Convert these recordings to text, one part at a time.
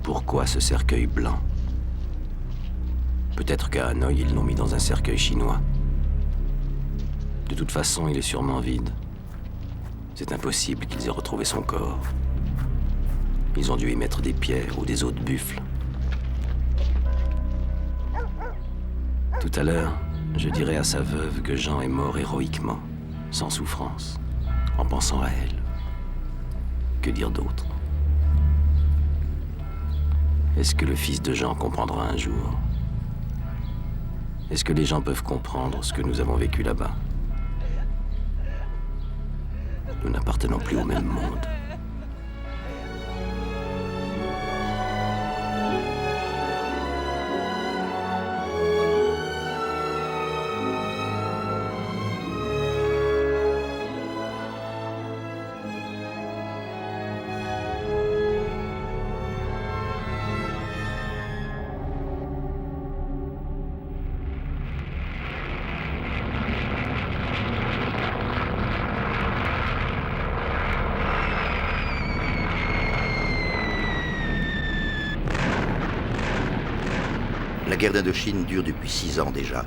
Pourquoi ce cercueil blanc? Peut-être qu'à Hanoï, ils l'ont mis dans un cercueil chinois. De toute façon, il est sûrement vide. C'est impossible qu'ils aient retrouvé son corps. Ils ont dû y mettre des pierres ou des os de buffle. Tout à l'heure, je dirai à sa veuve que Jean est mort héroïquement, sans souffrance, en pensant à elle. Que dire d'autre? Est-ce que le fils de Jean comprendra un jour? Est-ce que les gens peuvent comprendre ce que nous avons vécu là-bas? Nous n'appartenons plus au même monde. La guerre d'Indochine dure depuis 6 ans déjà.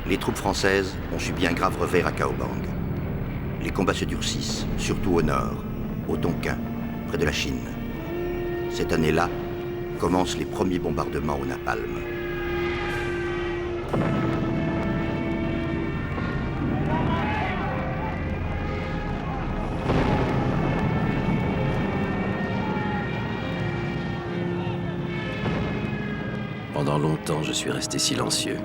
Les troupes françaises ont subi un grave revers à Cao Bang. Les combats se durcissent, surtout au nord, au Tonkin, près de la Chine. Cette année-là, commencent les premiers bombardements au napalm. Pendant longtemps, je suis resté silencieux.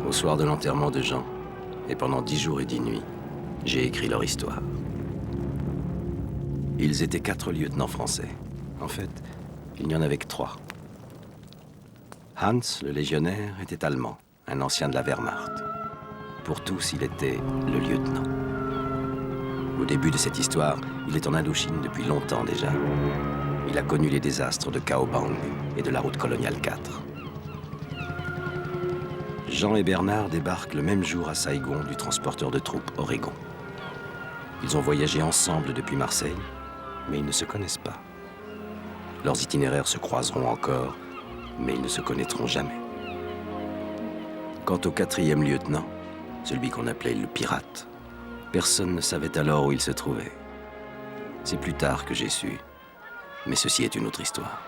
Au soir de l'enterrement de Jean, et pendant 10 jours et 10 nuits, j'ai écrit leur histoire. Ils étaient 4 lieutenants français. En fait, il n'y en avait que 3. Hans, le légionnaire, était allemand, un ancien de la Wehrmacht. Pour tous, il était le lieutenant. Au début de cette histoire, il est en Indochine depuis longtemps déjà. Il a connu les désastres de Cao Bang et de la route coloniale 4. Jean et Bernard débarquent le même jour à Saigon du transporteur de troupes Oregon. Ils ont voyagé ensemble depuis Marseille, mais ils ne se connaissent pas. Leurs itinéraires se croiseront encore, mais ils ne se connaîtront jamais. Quant au 4e lieutenant, celui qu'on appelait le pirate, personne ne savait alors où il se trouvait. C'est plus tard que j'ai su, mais ceci est une autre histoire.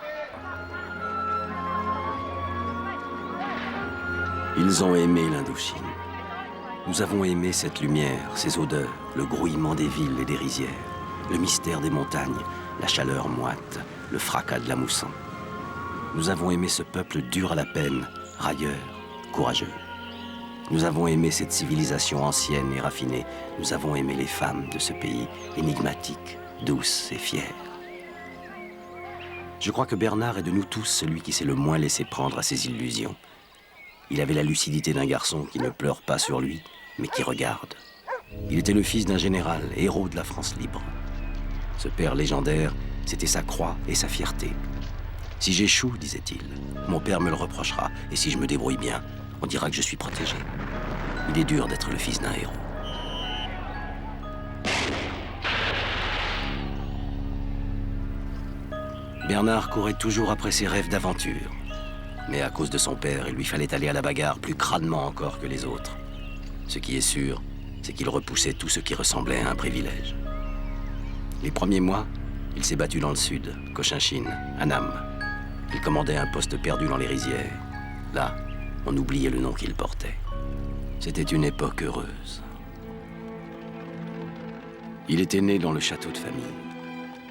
Ils ont aimé l'Indochine. Nous avons aimé cette lumière, ces odeurs, le grouillement des villes et des rizières, le mystère des montagnes, la chaleur moite, le fracas de la mousson. Nous avons aimé ce peuple dur à la peine, railleur, courageux. Nous avons aimé cette civilisation ancienne et raffinée. Nous avons aimé les femmes de ce pays, énigmatiques, douces et fières. Je crois que Bernard est de nous tous celui qui s'est le moins laissé prendre à ses illusions. Il avait la lucidité d'un garçon qui ne pleure pas sur lui, mais qui regarde. Il était le fils d'un général, héros de la France libre. Ce père légendaire, c'était sa croix et sa fierté. Si j'échoue, disait-il, mon père me le reprochera, et si je me débrouille bien, on dira que je suis protégé. Il est dur d'être le fils d'un héros. Bernard courait toujours après ses rêves d'aventure. Mais à cause de son père, il lui fallait aller à la bagarre plus crânement encore que les autres. Ce qui est sûr, c'est qu'il repoussait tout ce qui ressemblait à un privilège. Les premiers mois, il s'est battu dans le sud, Cochinchine, à Nam. Il commandait un poste perdu dans les rizières. Là, on oubliait le nom qu'il portait. C'était une époque heureuse. Il était né dans le château de famille.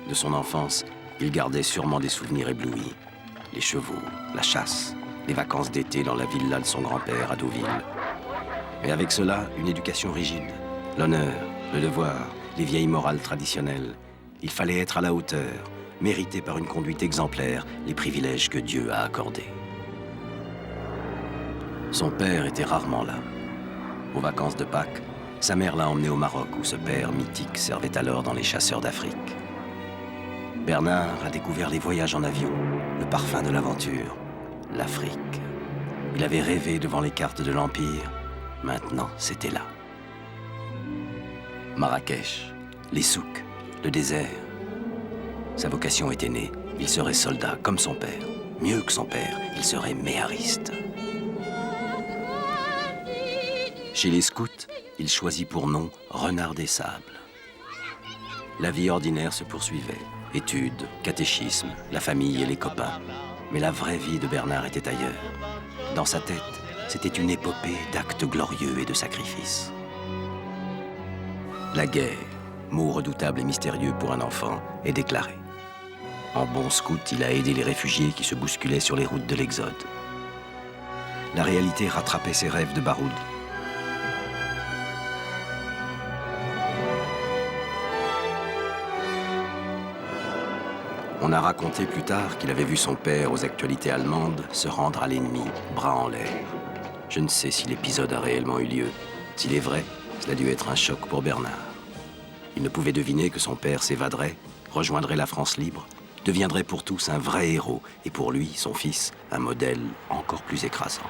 De son enfance, il gardait sûrement des souvenirs éblouis. Les chevaux, la chasse, les vacances d'été dans la villa de son grand-père à Deauville. Mais avec cela, une éducation rigide. L'honneur, le devoir, les vieilles morales traditionnelles. Il fallait être à la hauteur, mériter par une conduite exemplaire les privilèges que Dieu a accordés. Son père était rarement là. Aux vacances de Pâques, sa mère l'a emmené au Maroc où ce père mythique servait alors dans les chasseurs d'Afrique. Bernard a découvert les voyages en avion, le parfum de l'aventure, l'Afrique. Il avait rêvé devant les cartes de l'Empire. Maintenant, c'était là. Marrakech, les souks, le désert. Sa vocation était née, Il serait soldat comme son père. Mieux que son père, il serait méhariste. Chez les scouts, il choisit pour nom Renard des Sables. La vie ordinaire se poursuivait. Études, catéchisme, la famille et les copains. Mais la vraie vie de Bernard était ailleurs. Dans sa tête, c'était une épopée d'actes glorieux et de sacrifices. La guerre, mot redoutable et mystérieux pour un enfant, est déclarée. En bon scout, il a aidé les réfugiés qui se bousculaient sur les routes de l'Exode. La réalité rattrapait ses rêves de baroud. On a raconté plus tard qu'il avait vu son père aux actualités allemandes se rendre à l'ennemi, bras en l'air. Je ne sais si l'épisode a réellement eu lieu. S'il est vrai, cela a dû être un choc pour Bernard. Il ne pouvait deviner que son père s'évaderait, rejoindrait la France libre, deviendrait pour tous un vrai héros, et pour lui, son fils, un modèle encore plus écrasant.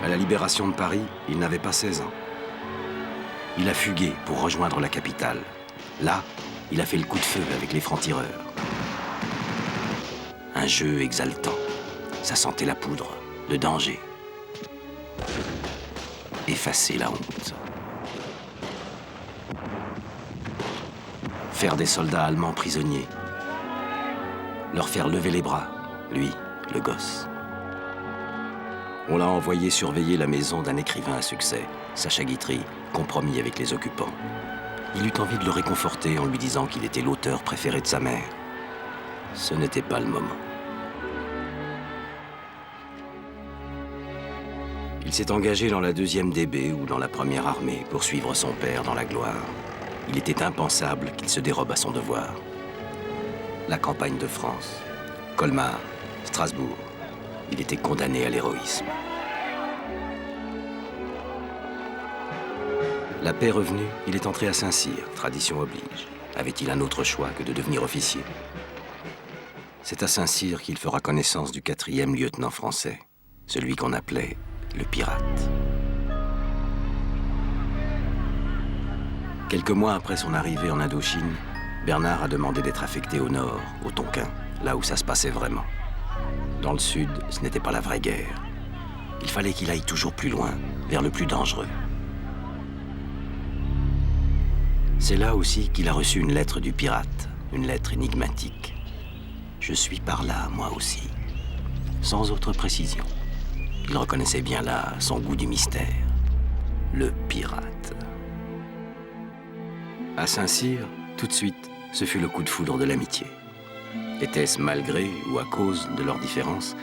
À la libération de Paris, il n'avait pas 16 ans. Il a fugué pour rejoindre la capitale. Là, il a fait le coup de feu avec les francs-tireurs. Un jeu exaltant. Ça sentait la poudre, le danger. Effacer la honte. Faire des soldats allemands prisonniers. Leur faire lever les bras, lui, le gosse. On l'a envoyé surveiller la maison d'un écrivain à succès, Sacha Guitry, compromis avec les occupants. Il eut envie de le réconforter en lui disant qu'il était l'auteur préféré de sa mère. Ce n'était pas le moment. Il s'est engagé dans la 2e DB ou dans la 1re armée pour suivre son père dans la gloire. Il était impensable qu'il se dérobe à son devoir. La campagne de France, Colmar, Strasbourg. Il était condamné à l'héroïsme. La paix revenue, il est entré à Saint-Cyr, tradition oblige. Avait-il un autre choix que de devenir officier? C'est à Saint-Cyr qu'il fera connaissance du 4e lieutenant français, celui qu'on appelait le pirate. Quelques mois après son arrivée en Indochine, Bernard a demandé d'être affecté au nord, au Tonkin, là où ça se passait vraiment. Dans le sud, ce n'était pas la vraie guerre. Il fallait qu'il aille toujours plus loin, vers le plus dangereux. C'est là aussi qu'il a reçu une lettre du pirate, une lettre énigmatique. Je suis par là, moi aussi. Sans autre précision. Il reconnaissait bien là son goût du mystère. Le pirate. À Saint-Cyr, tout de suite, ce fut le coup de foudre de l'amitié. Était-ce malgré ou à cause de leurs différences,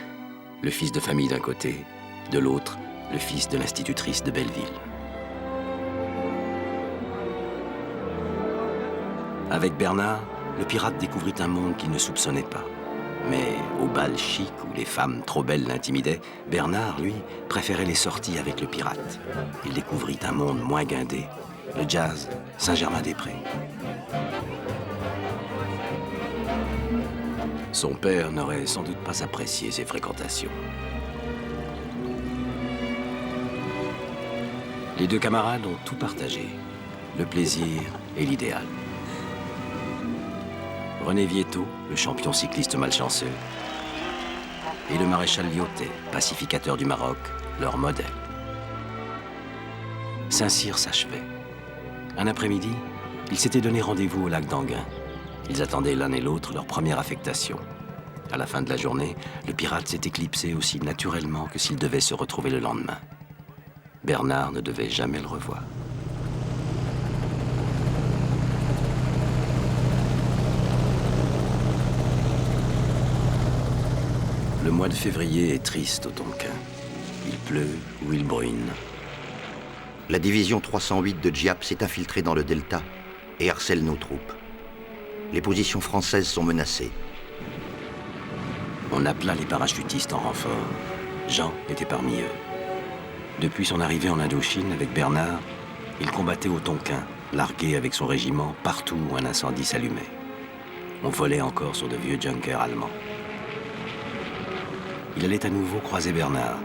le fils de famille d'un côté, de l'autre, le fils de l'institutrice de Belleville. Avec Bernard, le pirate découvrit un monde qu'il ne soupçonnait pas. Mais au bal chic où les femmes trop belles l'intimidaient, Bernard, lui, préférait les sorties avec le pirate. Il découvrit un monde moins guindé, le jazz, Saint-Germain-des-Prés. Son père n'aurait sans doute pas apprécié ses fréquentations. Les deux camarades ont tout partagé, le plaisir et l'idéal. René Vietto, le champion cycliste malchanceux, et le maréchal Lyautey, pacificateur du Maroc, leur modèle. Saint-Cyr s'achevait. Un après-midi, ils s'étaient donné rendez-vous au lac d'Anguin. Ils attendaient l'un et l'autre leur première affectation. À la fin de la journée, le pirate s'est éclipsé aussi naturellement que s'il devait se retrouver le lendemain. Bernard ne devait jamais le revoir. Le mois de février est triste au Tonkin. Il pleut ou il bruine. La division 308 de Giap s'est infiltrée dans le delta et harcèle nos troupes. Les positions françaises sont menacées. On appela les parachutistes en renfort. Jean était parmi eux. Depuis son arrivée en Indochine avec Bernard, il combattait au Tonkin, largué avec son régiment partout où un incendie s'allumait. On volait encore sur de vieux junkers allemands. Il allait à nouveau croiser Bernard.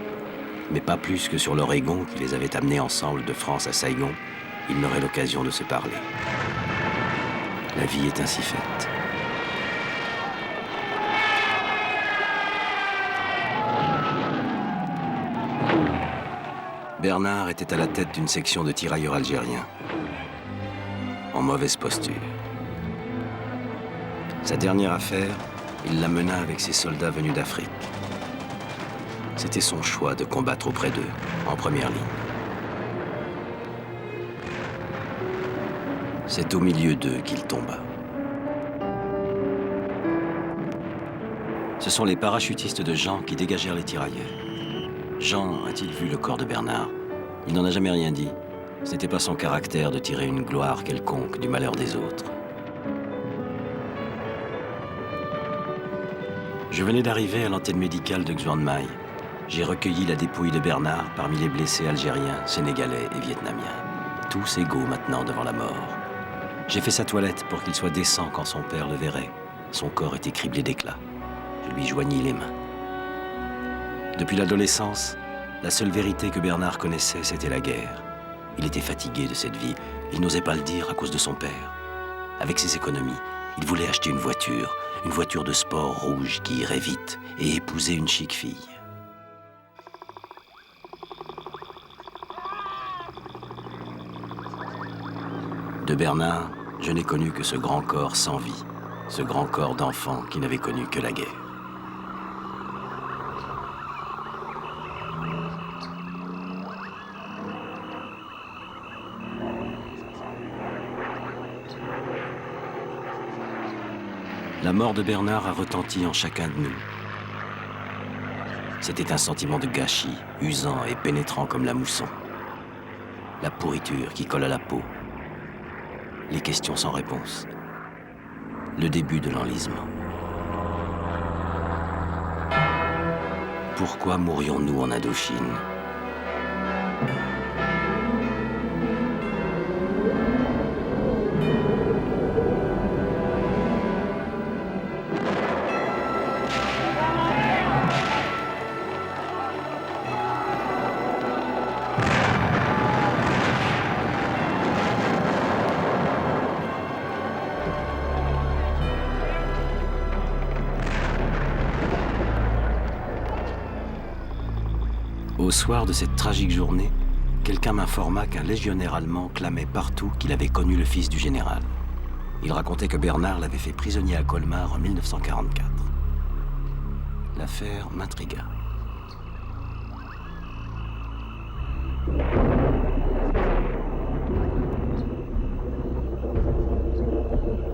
mais pas plus que sur l'Oregon qui les avait amenés ensemble de France à Saigon, ils n'auraient l'occasion de se parler. La vie est ainsi faite. Bernard était à la tête d'une section de tirailleurs algériens, en mauvaise posture. Sa dernière affaire, il la mena avec ses soldats venus d'Afrique. C'était son choix de combattre auprès d'eux, en première ligne. C'est au milieu d'eux qu'il tomba. Ce sont les parachutistes de Jean qui dégagèrent les tirailleurs. Jean a-t-il vu le corps de Bernard? Il n'en a jamais rien dit. Ce n'était pas son caractère de tirer une gloire quelconque du malheur des autres. Je venais d'arriver à l'antenne médicale de Xuan Mai. J'ai recueilli la dépouille de Bernard parmi les blessés algériens, sénégalais et vietnamiens. Tous égaux maintenant devant la mort. J'ai fait sa toilette pour qu'il soit décent quand son père le verrait. Son corps était criblé d'éclats. Je lui joignis les mains. Depuis l'adolescence, la seule vérité que Bernard connaissait, c'était la guerre. Il était fatigué de cette vie. Il n'osait pas le dire à cause de son père. Avec ses économies, il voulait acheter une voiture de sport rouge qui irait vite et épouser une chic fille. De Bernard, je n'ai connu que ce grand corps sans vie, ce grand corps d'enfant qui n'avait connu que la guerre. La mort de Bernard a retenti en chacun de nous. C'était un sentiment de gâchis, usant et pénétrant comme la mousson. La pourriture qui colle à la peau. Les questions sans réponse. Le début de l'enlisement. Pourquoi mourions-nous en Indochine ? Au soir de cette tragique journée, quelqu'un m'informa qu'un légionnaire allemand clamait partout qu'il avait connu le fils du général. Il racontait que Bernard l'avait fait prisonnier à Colmar en 1944. L'affaire m'intrigua.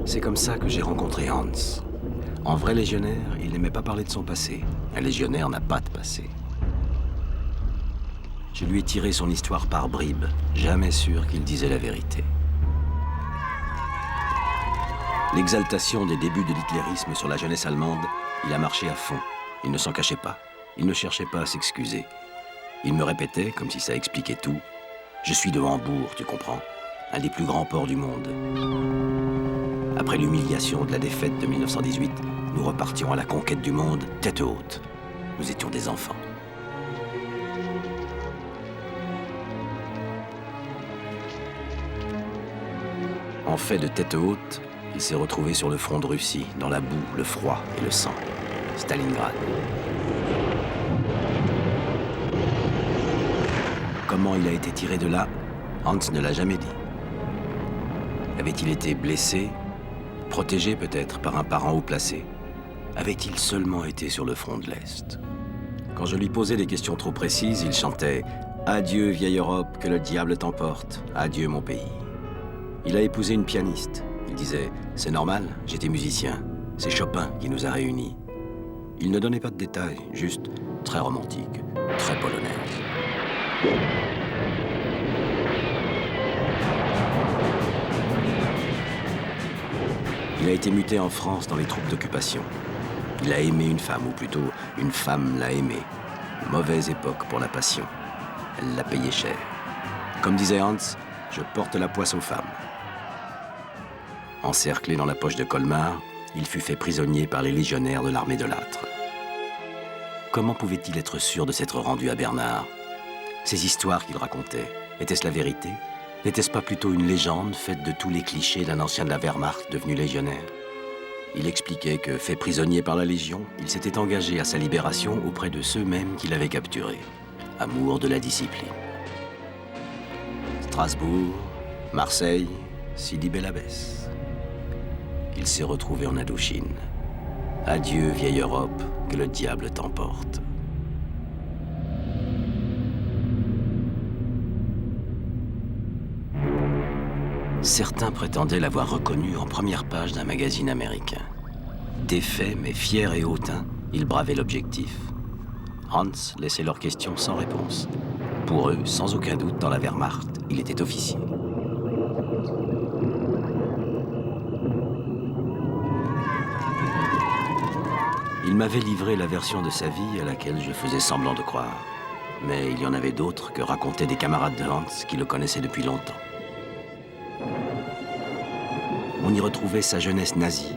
C'est comme ça que j'ai rencontré Hans. En vrai légionnaire, il n'aimait pas parler de son passé. Un légionnaire n'a pas de passé. Je lui ai tiré son histoire par bribes, jamais sûr qu'il disait la vérité. L'exaltation des débuts de l'hitlérisme sur la jeunesse allemande, il a marché à fond. Il ne s'en cachait pas. Il ne cherchait pas à s'excuser. Il me répétait, comme si ça expliquait tout, « Je suis de Hambourg, tu comprends, un des plus grands ports du monde. » Après l'humiliation de la défaite de 1918, nous repartions à la conquête du monde tête haute. Nous étions des enfants. En fait de tête haute, il s'est retrouvé sur le front de Russie, dans la boue, le froid et le sang. Stalingrad. Comment il a été tiré de là, Hans ne l'a jamais dit. Avait-il été blessé, protégé peut-être par un parent haut placé? Avait-il seulement été sur le front de l'Est? Quand je lui posais des questions trop précises, il chantait « Adieu vieille Europe, que le diable t'emporte, adieu mon pays ». Il a épousé une pianiste. Il disait « C'est normal, j'étais musicien. C'est Chopin qui nous a réunis. » Il ne donnait pas de détails, juste très romantique, très polonaise. Il a été muté en France dans les troupes d'occupation. Il a aimé une femme, ou plutôt, une femme l'a aimé. Mauvaise époque pour la passion. Elle l'a payé cher. Comme disait Hans, je porte la poisse aux femmes. Encerclé dans la poche de Colmar, il fut fait prisonnier par les légionnaires de l'armée de Lattre. Comment pouvait-il être sûr de s'être rendu à Bernard, Ces histoires qu'il racontait, était-ce la vérité? N'était-ce pas plutôt une légende faite de tous les clichés d'un ancien de la Wehrmacht devenu légionnaire? Il expliquait que, fait prisonnier par la Légion, il s'était engagé à sa libération auprès de ceux-mêmes qui l'avaient capturé. Amour de la discipline. Strasbourg, Marseille, Sidi Bel Abbès. Il s'est retrouvé en Indochine. Adieu, vieille Europe, que le diable t'emporte. Certains prétendaient l'avoir reconnu en première page d'un magazine américain. Défait mais fier et hautain, il bravait l'objectif. Hans laissait leurs questions sans réponse. Pour eux, sans aucun doute, dans la Wehrmacht, il était officier. Il m'avait livré la version de sa vie à laquelle je faisais semblant de croire. Mais il y en avait d'autres que racontaient des camarades de Hans qui le connaissaient depuis longtemps. On y retrouvait sa jeunesse nazie.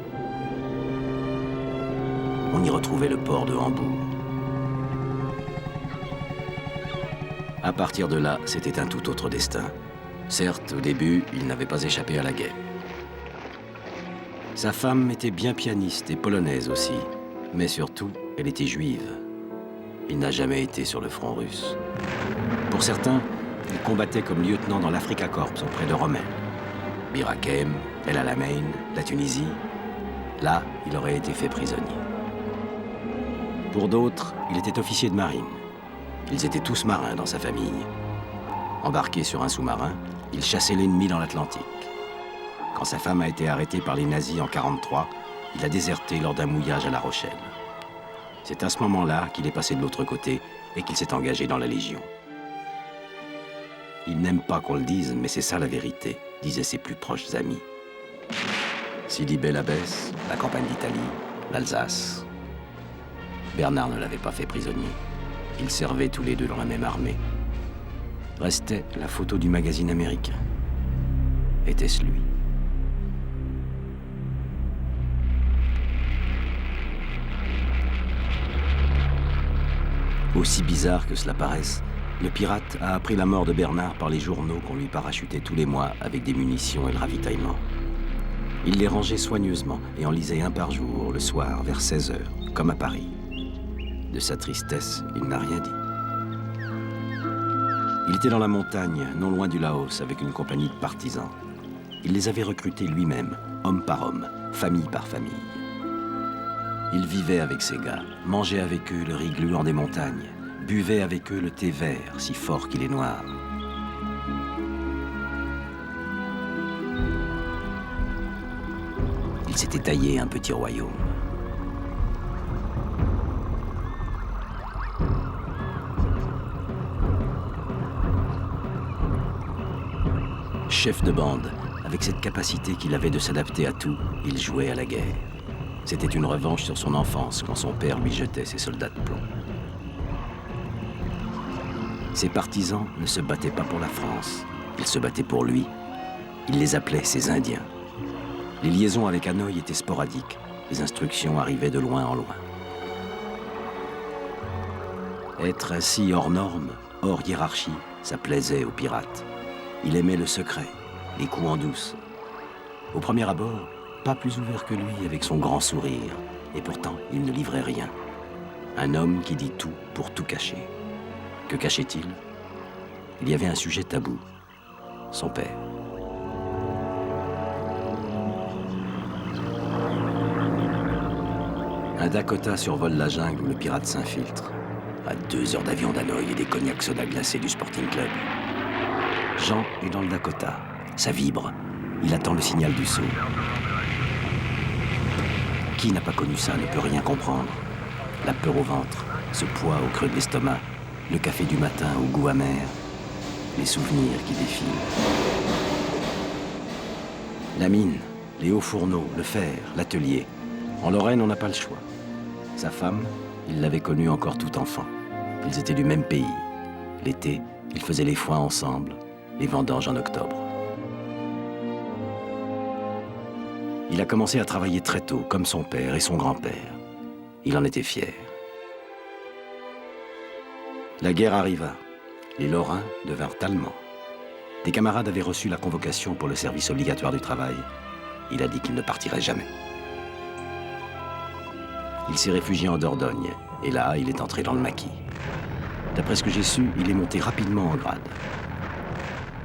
On y retrouvait le port de Hambourg. À partir de là, c'était un tout autre destin. Certes, au début, il n'avait pas échappé à la guerre. Sa femme était bien pianiste et polonaise aussi, mais surtout, elle était juive. Il n'a jamais été sur le front russe. Pour certains, il combattait comme lieutenant dans l'Africa Corps auprès de Rommel. Bir Hakeim, El Alamein, la Tunisie. Là, il aurait été fait prisonnier. Pour d'autres, il était officier de marine. Ils étaient tous marins dans sa famille. Embarqué sur un sous-marin, il chassait l'ennemi dans l'Atlantique. Quand sa femme a été arrêtée par les nazis en 1943, il a déserté lors d'un mouillage à La Rochelle. C'est à ce moment-là qu'il est passé de l'autre côté et qu'il s'est engagé dans la Légion. Il n'aime pas qu'on le dise, mais c'est ça la vérité, disaient ses plus proches amis. Sidi Bel Abbès, la campagne d'Italie, l'Alsace. Bernard ne l'avait pas fait prisonnier. Ils servaient tous les deux dans la même armée. Restait la photo du magazine américain. Était-ce lui? Aussi bizarre que cela paraisse, le pirate a appris la mort de Bernard par les journaux qu'on lui parachutait tous les mois avec des munitions et le ravitaillement. Il les rangeait soigneusement et en lisait un par jour, le soir, vers 16 h, comme à Paris. De sa tristesse, il n'a rien dit. Il était dans la montagne, non loin du Laos, avec une compagnie de partisans. Il les avait recrutés lui-même, homme par homme, famille par famille. Il vivait avec ces gars, mangeait avec eux le riz gluant des montagnes, buvait avec eux le thé vert, si fort qu'il est noir. Il s'était taillé un petit royaume. Chef de bande, avec cette capacité qu'il avait de s'adapter à tout, il jouait à la guerre. C'était une revanche sur son enfance quand son père lui jetait ses soldats de plomb. Ses partisans ne se battaient pas pour la France, ils se battaient pour lui. Il les appelait ses Indiens. Les liaisons avec Hanoï étaient sporadiques, les instructions arrivaient de loin en loin. Être ainsi hors norme, hors hiérarchie, ça plaisait aux pirates. Il aimait le secret, les coups en douce. Au premier abord, pas plus ouvert que lui avec son grand sourire. Et pourtant, il ne livrait rien. Un homme qui dit tout pour tout cacher. Que cachait-il? Il y avait un sujet tabou. Son père. Un Dakota survole la jungle où le pirate s'infiltre. À 2 heures d'avion d'Hanoï et des cognacs soda glacés du Sporting Club. Jean est dans le Dakota. Ça vibre. Il attend le signal du saut. Qui n'a pas connu ça ne peut rien comprendre. La peur au ventre, ce poids au creux de l'estomac, le café du matin au goût amer, les souvenirs qui défilent. La mine, les hauts fourneaux, le fer, l'atelier. En Lorraine, on n'a pas le choix. Sa femme, il l'avait connue encore tout enfant. Ils étaient du même pays. L'été, ils faisaient les foins ensemble, les vendanges en octobre. Il a commencé à travailler très tôt, comme son père et son grand-père. Il en était fier. La guerre arriva. Les Lorrains devinrent allemands. Des camarades avaient reçu la convocation pour le service obligatoire du travail. Il a dit qu'il ne partirait jamais. Il s'est réfugié en Dordogne, et là, il est entré dans le maquis. D'après ce que j'ai su, il est monté rapidement en grade.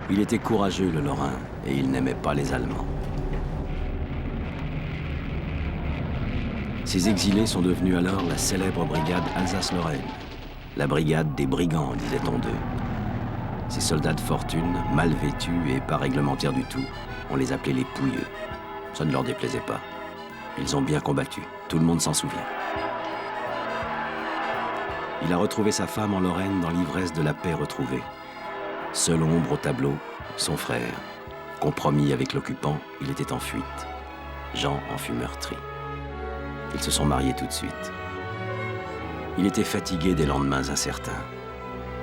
Il était courageux, le Lorrain, et il n'aimait pas les Allemands. Ces exilés sont devenus alors la célèbre brigade Alsace-Lorraine. La brigade des brigands, disait-on d'eux. Ces soldats de fortune, mal vêtus et pas réglementaires du tout, on les appelait les pouilleux. Ça ne leur déplaisait pas. Ils ont bien combattu, tout le monde s'en souvient. Il a retrouvé sa femme en Lorraine dans l'ivresse de la paix retrouvée. Seule ombre au tableau, son frère. Compromis avec l'occupant, il était en fuite. Jean en fut meurtri. Ils se sont mariés tout de suite. Il était fatigué des lendemains incertains.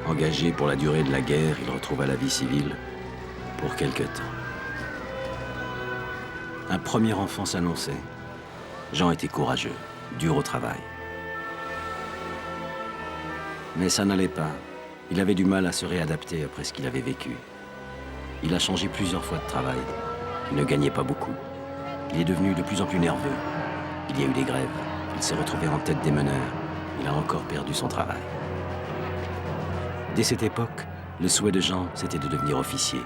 Engagé pour la durée de la guerre, il retrouva la vie civile pour quelque temps. Un premier enfant s'annonçait. Jean était courageux, dur au travail. Mais ça n'allait pas. Il avait du mal à se réadapter après ce qu'il avait vécu. Il a changé plusieurs fois de travail. Il ne gagnait pas beaucoup. Il est devenu de plus en plus nerveux. Il y a eu des grèves. Il s'est retrouvé en tête des meneurs. Il a encore perdu son travail. Dès cette époque, le souhait de Jean, c'était de devenir officier,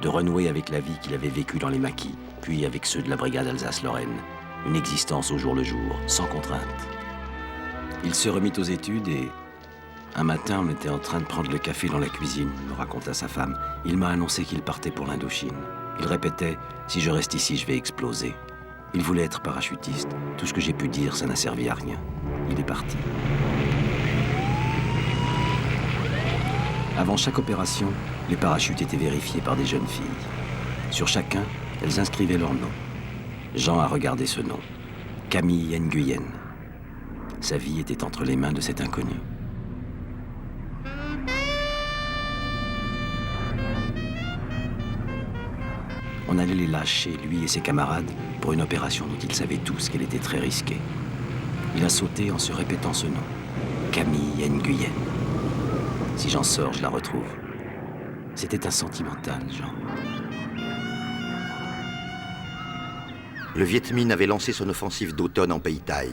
de renouer avec la vie qu'il avait vécue dans les maquis, puis avec ceux de la brigade Alsace-Lorraine. Une existence au jour le jour, sans contrainte. Il se remit aux études et... Un matin, on était en train de prendre le café dans la cuisine, me raconta sa femme. Il m'a annoncé qu'il partait pour l'Indochine. Il répétait « Si je reste ici, je vais exploser ». Il voulait être parachutiste. Tout ce que j'ai pu dire, ça n'a servi à rien. Il est parti. Avant chaque opération, les parachutes étaient vérifiés par des jeunes filles. Sur chacun, elles inscrivaient leur nom. Jean a regardé ce nom. Camille Nguyen. Sa vie était entre les mains de cet inconnu. On allait les lâcher, lui et ses camarades, pour une opération dont ils savaient tous qu'elle était très risquée. Il a sauté en se répétant ce nom. Camille Nguyen. Si j'en sors, je la retrouve. C'était un sentimental, Jean. Le Viet Minh avait lancé son offensive d'automne en Pays Thaï.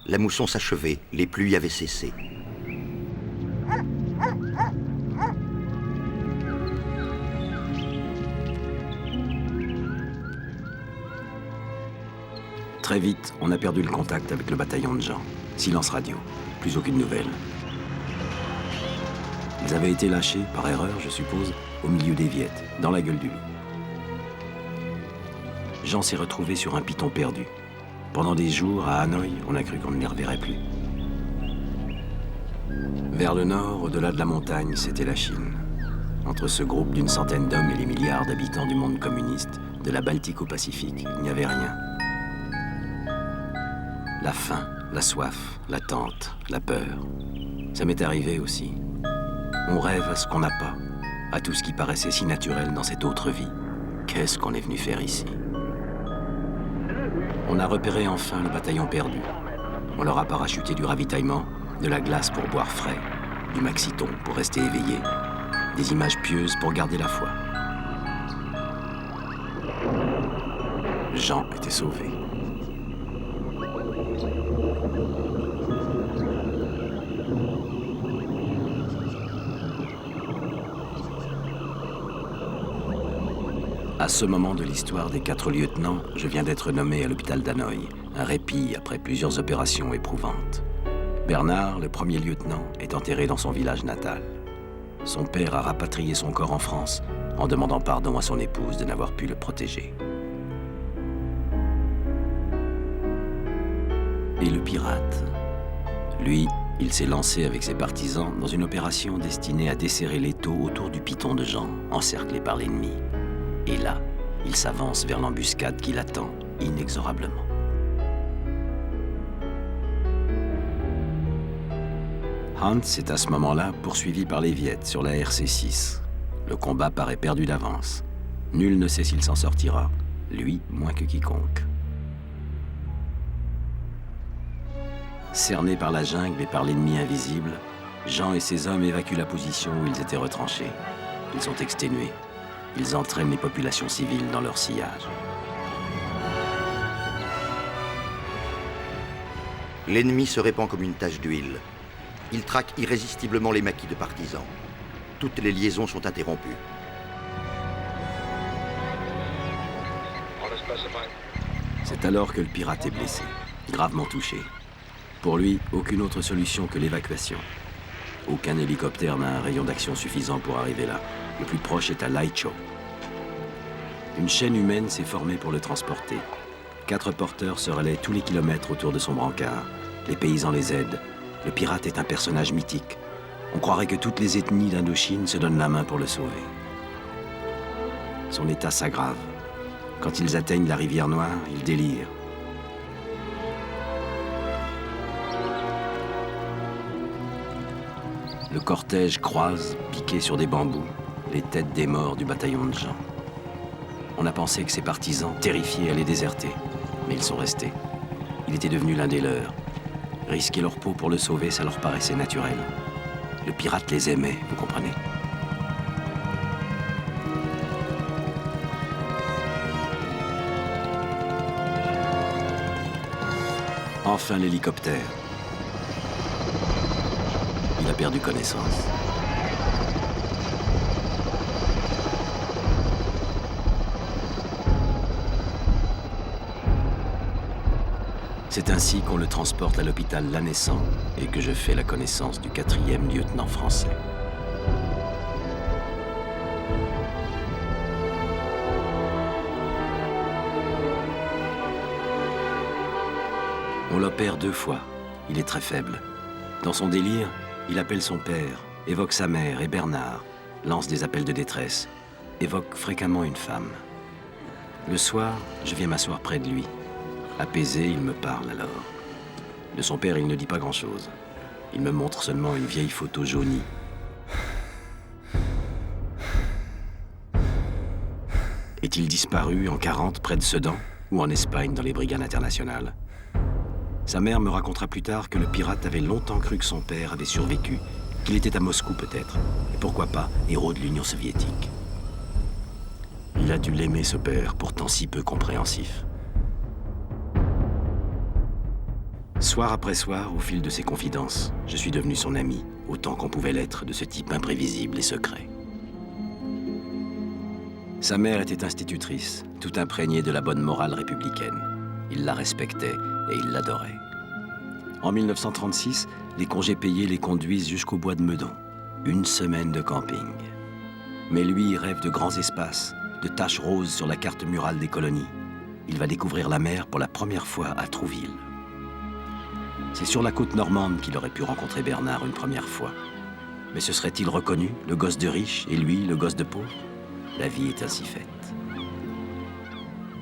La mousson s'achevait, les pluies avaient cessé. Très vite, on a perdu le contact avec le bataillon de Jean. Silence radio, plus aucune nouvelle. Ils avaient été lâchés, par erreur, je suppose, au milieu des Viettes, dans la gueule du loup. Jean s'est retrouvé sur un piton perdu. Pendant des jours, à Hanoï, on a cru qu'on ne les reverrait plus. Vers le nord, au-delà de la montagne, c'était la Chine. Entre ce groupe d'une centaine d'hommes et les milliards d'habitants du monde communiste, de la Baltique au Pacifique, il n'y avait rien. La faim, la soif, l'attente, la peur. Ça m'est arrivé aussi. On rêve à ce qu'on n'a pas, à tout ce qui paraissait si naturel dans cette autre vie. Qu'est-ce qu'on est venu faire ici? On a repéré enfin le bataillon perdu. On leur a parachuté du ravitaillement, de la glace pour boire frais, du maxiton pour rester éveillé, des images pieuses pour garder la foi. Jean était sauvé. À ce moment de l'histoire des 4 lieutenants, je viens d'être nommé à l'hôpital d'Hanoï, un répit après plusieurs opérations éprouvantes. Bernard, le premier lieutenant, est enterré dans son village natal. Son père a rapatrié son corps en France en demandant pardon à son épouse de n'avoir pu le protéger. Et le pirate, lui, il s'est lancé avec ses partisans dans une opération destinée à desserrer l'étau autour du piton de Jean, encerclé par l'ennemi. Et là, il s'avance vers l'embuscade qui l'attend inexorablement. Hans est à ce moment-là poursuivi par les Viettes sur la RC6. Le combat paraît perdu d'avance. Nul ne sait s'il s'en sortira, lui moins que quiconque. Cerné par la jungle et par l'ennemi invisible, Jean et ses hommes évacuent la position où ils étaient retranchés. Ils sont exténués. Ils entraînent les populations civiles dans leur sillage. L'ennemi se répand comme une tache d'huile. Il traque irrésistiblement les maquis de partisans. Toutes les liaisons sont interrompues. C'est alors que le pirate est blessé, gravement touché. Pour lui, aucune autre solution que l'évacuation. Aucun hélicoptère n'a un rayon d'action suffisant pour arriver là. Le plus proche est à Laicho. Une chaîne humaine s'est formée pour le transporter. 4 porteurs se relaient tous les kilomètres autour de son brancard. Les paysans les aident. Le pirate est un personnage mythique. On croirait que toutes les ethnies d'Indochine se donnent la main pour le sauver. Son état s'aggrave. Quand ils atteignent la rivière Noire, il délire. Le cortège croise, piqué sur des bambous, les têtes des morts du bataillon de Jean. On a pensé que ses partisans, terrifiés, allaient déserter. Mais ils sont restés. Il était devenu l'un des leurs. Risquer leur peau pour le sauver, ça leur paraissait naturel. Le pirate les aimait, vous comprenez? Enfin l'hélicoptère. Il a perdu connaissance. C'est ainsi qu'on le transporte à l'hôpital Lanessan et que je fais la connaissance du 4e lieutenant français. On l'opère 2 fois. Il est très faible. Dans son délire, il appelle son père, évoque sa mère et Bernard, lance des appels de détresse, évoque fréquemment une femme. Le soir, je viens m'asseoir près de lui. Apaisé, il me parle alors. De son père, il ne dit pas grand-chose. Il me montre seulement une vieille photo jaunie. Est-il disparu en 40 près de Sedan ou en Espagne dans les brigades internationales? Sa mère me racontera plus tard que le pirate avait longtemps cru que son père avait survécu, qu'il était à Moscou peut-être, et pourquoi pas héros de l'Union soviétique. Il a dû l'aimer ce père, pourtant si peu compréhensif. Soir après soir, au fil de ses confidences, je suis devenu son ami, autant qu'on pouvait l'être de ce type imprévisible et secret. Sa mère était institutrice, tout imprégnée de la bonne morale républicaine. Il la respectait et il l'adorait. En 1936, les congés payés les conduisent jusqu'au bois de Meudon. 1 semaine de camping. Mais lui, il rêve de grands espaces, de taches roses sur la carte murale des colonies. Il va découvrir la mer pour la première fois à Trouville. C'est sur la côte normande qu'il aurait pu rencontrer Bernard une première fois. Mais se serait-il reconnu, le gosse de riche, et lui, le gosse de pauvre? La vie est ainsi faite.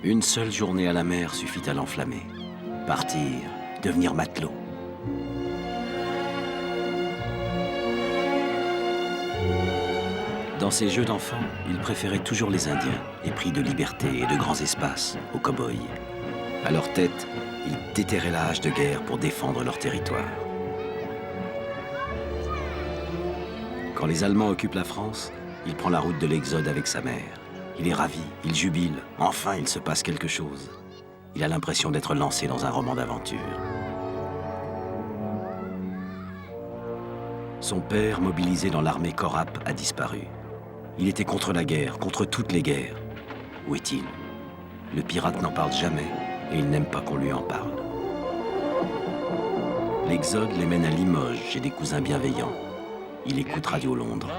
Une seule journée à la mer suffit à l'enflammer. Partir, devenir matelot. Dans ses jeux d'enfants, il préférait toujours les Indiens, épris de liberté et de grands espaces, aux cow-boys. À leur tête, ils déterraient la hache de guerre pour défendre leur territoire. Quand les Allemands occupent la France, il prend la route de l'Exode avec sa mère. Il est ravi, il jubile, enfin il se passe quelque chose. Il a l'impression d'être lancé dans un roman d'aventure. Son père, mobilisé dans l'armée Corap, a disparu. Il était contre la guerre, contre toutes les guerres. Où est-il? Le pirate n'en parle jamais et il n'aime pas qu'on lui en parle. L'Exode les mène à Limoges chez des cousins bienveillants. Il écoute Radio Londres.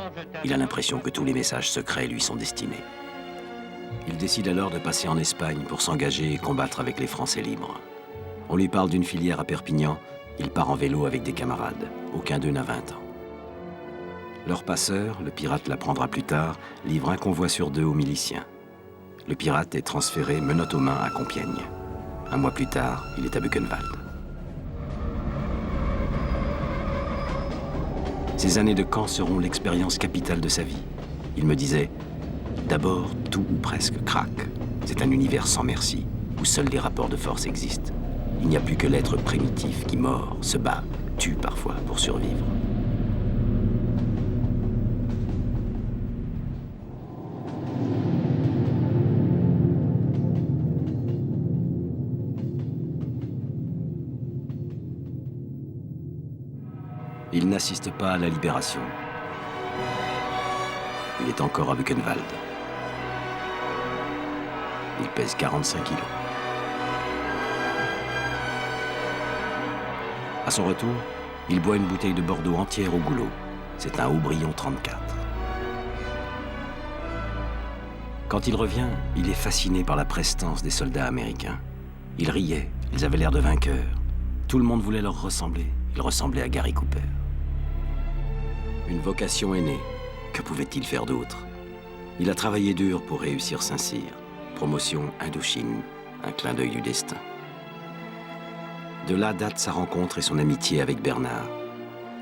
Il a l'impression que tous les messages secrets lui sont destinés. Il décide alors de passer en Espagne pour s'engager et combattre avec les Français libres. On lui parle d'une filière à Perpignan. Il part en vélo avec des camarades. Aucun d'eux n'a 20 ans. Leur passeur, le pirate l'apprendra plus tard, livre un convoi sur 2 aux miliciens. Le pirate est transféré menottes aux mains à Compiègne. 1 mois plus tard, il est à Buchenwald. Ces années de camp seront l'expérience capitale de sa vie. Il me disait, d'abord, tout ou presque craque. C'est un univers sans merci, où seuls les rapports de force existent. Il n'y a plus que l'être primitif qui mord, se bat, tue parfois pour survivre. n'assiste pas à la libération. Il est encore à Buchenwald. Il pèse 45 kilos. À son retour, il boit une bouteille de Bordeaux entière au goulot. C'est un Haubrion 34. Quand il revient, il est fasciné par la prestance des soldats américains. Ils riaient, ils avaient l'air de vainqueurs. Tout le monde voulait leur ressembler. Ils ressemblaient à Gary Cooper. Une vocation est née. Que pouvait-il faire d'autre? Il a travaillé dur pour réussir Saint-Cyr. Promotion Indochine, un clin d'œil du destin. De là date sa rencontre et son amitié avec Bernard.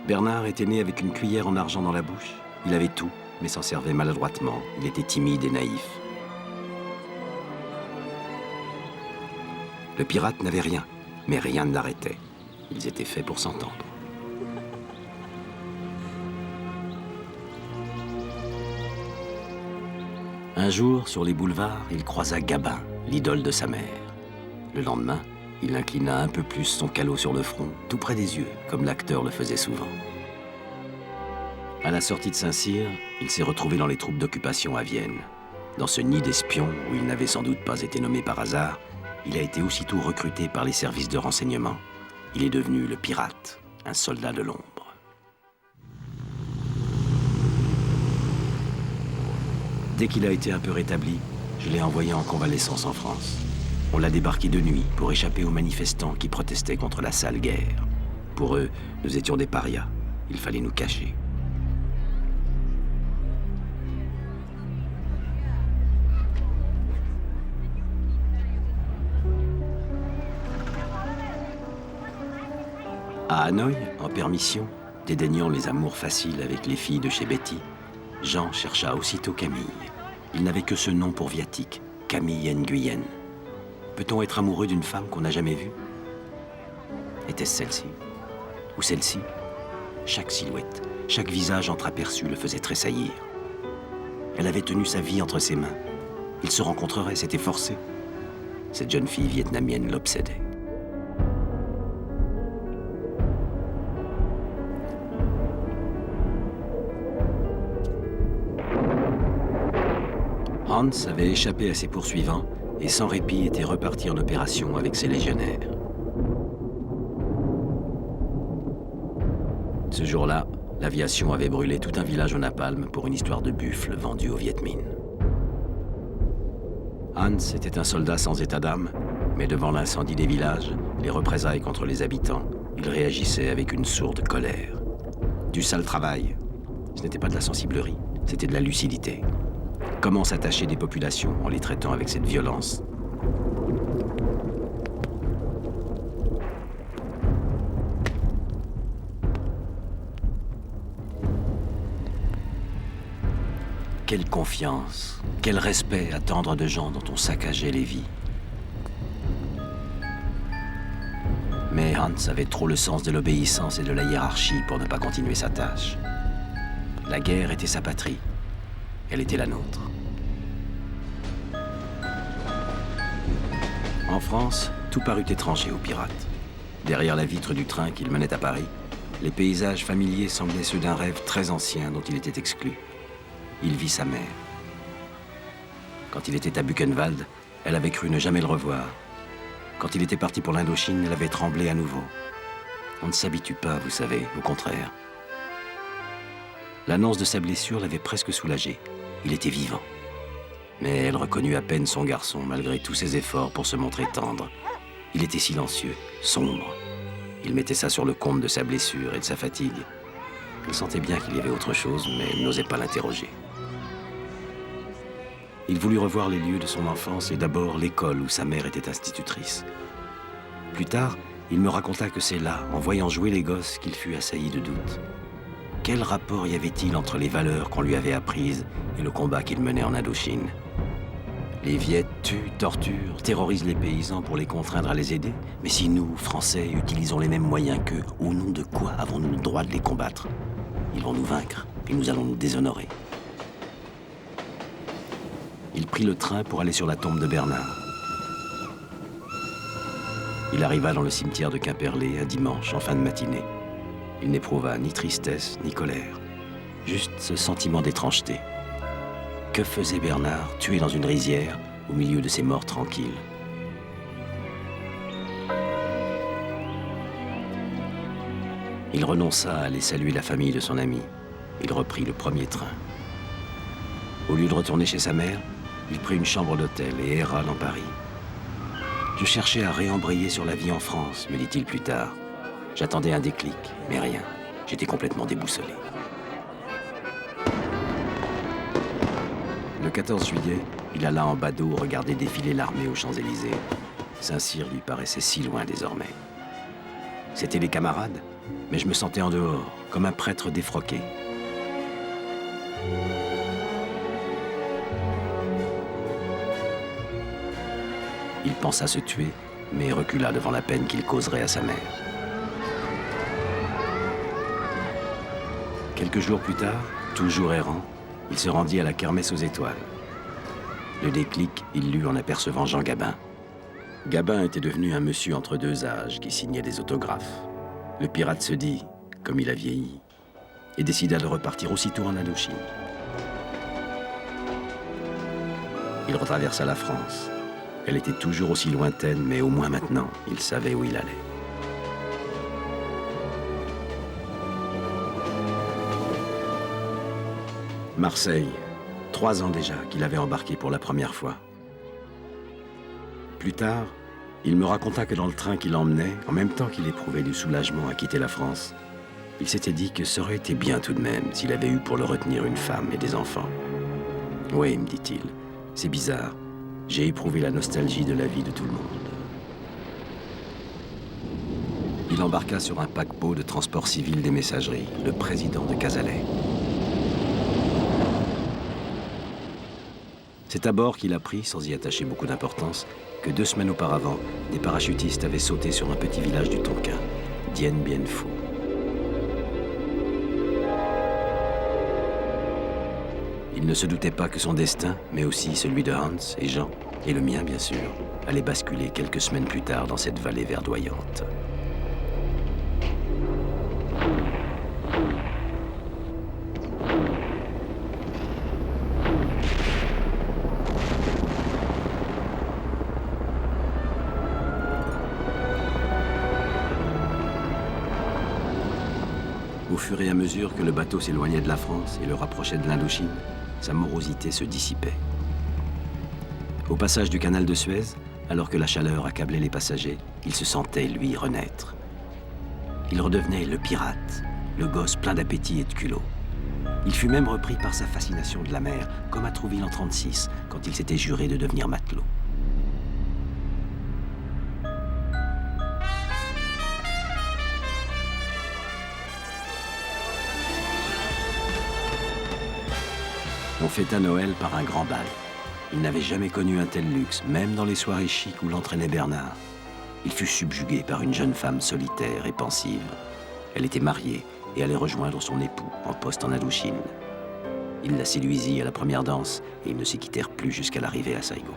Bernard était né avec une cuillère en argent dans la bouche. Il avait tout, mais s'en servait maladroitement. Il était timide et naïf. Le pirate n'avait rien, mais rien ne l'arrêtait. Ils étaient faits pour s'entendre. Un jour, sur les boulevards, il croisa Gabin, l'idole de sa mère. Le lendemain, il inclina un peu plus son calot sur le front, tout près des yeux, comme l'acteur le faisait souvent. À la sortie de Saint-Cyr, il s'est retrouvé dans les troupes d'occupation à Vienne. Dans ce nid d'espions, où il n'avait sans doute pas été nommé par hasard, il a été aussitôt recruté par les services de renseignement. Il est devenu le pirate, un soldat de l'ombre. Dès qu'il a été un peu rétabli, je l'ai envoyé en convalescence en France. On l'a débarqué de nuit pour échapper aux manifestants qui protestaient contre la sale guerre. Pour eux, nous étions des parias. Il fallait nous cacher. À Hanoï, en permission, dédaignant les amours faciles avec les filles de chez Betty, Jean chercha aussitôt Camille. Il n'avait que ce nom pour viatique, Camille Nguyen. Peut-on être amoureux d'une femme qu'on n'a jamais vue? Était-ce celle-ci? Ou celle-ci? Chaque silhouette, chaque visage entreaperçu le faisait tressaillir. Elle avait tenu sa vie entre ses mains. Ils se rencontreraient, c'était forcé. Cette jeune fille vietnamienne l'obsédait. Hans avait échappé à ses poursuivants et sans répit était reparti en opération avec ses légionnaires. Ce jour-là, l'aviation avait brûlé tout un village au napalm pour une histoire de buffle vendue aux Viet Minh. Hans était un soldat sans état d'âme, mais devant l'incendie des villages, les représailles contre les habitants, il réagissait avec une sourde colère. Du sale travail. Ce n'était pas de la sensiblerie, c'était de la lucidité. Comment s'attacher des populations en les traitant avec cette violence? Quelle confiance, quel respect attendre de gens dont on saccageait les vies. Mais Hans avait trop le sens de l'obéissance et de la hiérarchie pour ne pas continuer sa tâche. La guerre était sa patrie. Elle était la nôtre. En France, tout parut étranger aux pirates. Derrière la vitre du train qu'il menait à Paris, les paysages familiers semblaient ceux d'un rêve très ancien dont il était exclu. Il vit sa mère. Quand il était à Buchenwald, elle avait cru ne jamais le revoir. Quand il était parti pour l'Indochine, elle avait tremblé à nouveau. On ne s'habitue pas, vous savez, au contraire. L'annonce de sa blessure l'avait presque soulagé. Il était vivant. Mais elle reconnut à peine son garçon, malgré tous ses efforts pour se montrer tendre. Il était silencieux, sombre. Il mettait ça sur le compte de sa blessure et de sa fatigue. Il sentait bien qu'il y avait autre chose, mais il n'osait pas l'interroger. Il voulut revoir les lieux de son enfance et d'abord l'école où sa mère était institutrice. Plus tard, il me raconta que c'est là, en voyant jouer les gosses, qu'il fut assailli de doutes. Quel rapport y avait-il entre les valeurs qu'on lui avait apprises et le combat qu'il menait en Indochine? Les Viettes tuent, torturent, terrorisent les paysans pour les contraindre à les aider. Mais si nous, Français, utilisons les mêmes moyens qu'eux, au nom de quoi avons-nous le droit de les combattre? Ils vont nous vaincre et nous allons nous déshonorer. Il prit le train pour aller sur la tombe de Bernard. Il arriva dans le cimetière de Quimperlé un dimanche en fin de matinée. Il n'éprouva ni tristesse, ni colère. Juste ce sentiment d'étrangeté. Que faisait Bernard, tué dans une rizière, au milieu de ces morts tranquilles? Il renonça à aller saluer la famille de son ami. Il reprit le premier train. Au lieu de retourner chez sa mère, il prit une chambre d'hôtel et erra dans Paris. Je cherchais à réembrayer sur la vie en France, me dit-il plus tard. J'attendais un déclic, mais rien. J'étais complètement déboussolé. Le 14 juillet, il alla en badaud regarder défiler l'armée aux Champs-Élysées. Saint-Cyr lui paraissait si loin désormais. C'étaient les camarades, mais je me sentais en dehors, comme un prêtre défroqué. Il pensa se tuer, mais recula devant la peine qu'il causerait à sa mère. Quelques jours plus tard, toujours errant, il se rendit à la kermesse aux étoiles. Le déclic, il l'eut en apercevant Jean Gabin. Gabin était devenu un monsieur entre deux âges qui signait des autographes. Le pirate se dit, comme il a vieilli, et décida de repartir aussitôt en Indochine. Il retraversa la France. Elle était toujours aussi lointaine, mais au moins maintenant, il savait où il allait. Marseille, 3 ans déjà qu'il avait embarqué pour la première fois. Plus tard, il me raconta que dans le train qui l'emmenait, en même temps qu'il éprouvait du soulagement à quitter la France, il s'était dit que ça aurait été bien tout de même s'il avait eu pour le retenir une femme et des enfants. Oui, me dit-il, c'est bizarre. J'ai éprouvé la nostalgie de la vie de tout le monde. Il embarqua sur un paquebot de transport civil des messageries, le président de Cazalet. C'est à bord qu'il apprit, sans y attacher beaucoup d'importance, que 2 semaines auparavant, des parachutistes avaient sauté sur un petit village du Tonkin, Dien Bien Phu. Il ne se doutait pas que son destin, mais aussi celui de Hans et Jean, et le mien bien sûr, allait basculer quelques semaines plus tard dans cette vallée verdoyante. Au fur et à mesure que le bateau s'éloignait de la France et le rapprochait de l'Indochine, sa morosité se dissipait. Au passage du canal de Suez, alors que la chaleur accablait les passagers, il se sentait, lui, renaître. Il redevenait le pirate, le gosse plein d'appétit et de culot. Il fut même repris par sa fascination de la mer, comme à Trouville en 1936, quand il s'était juré de devenir matelot. On fêta Noël par un grand bal. Il n'avait jamais connu un tel luxe, même dans les soirées chics où l'entraînait Bernard. Il fut subjugué par une jeune femme solitaire et pensive. Elle était mariée et allait rejoindre son époux en poste en Indochine. Il la séduisit à la première danse et ils ne se quittèrent plus jusqu'à l'arrivée à Saigon.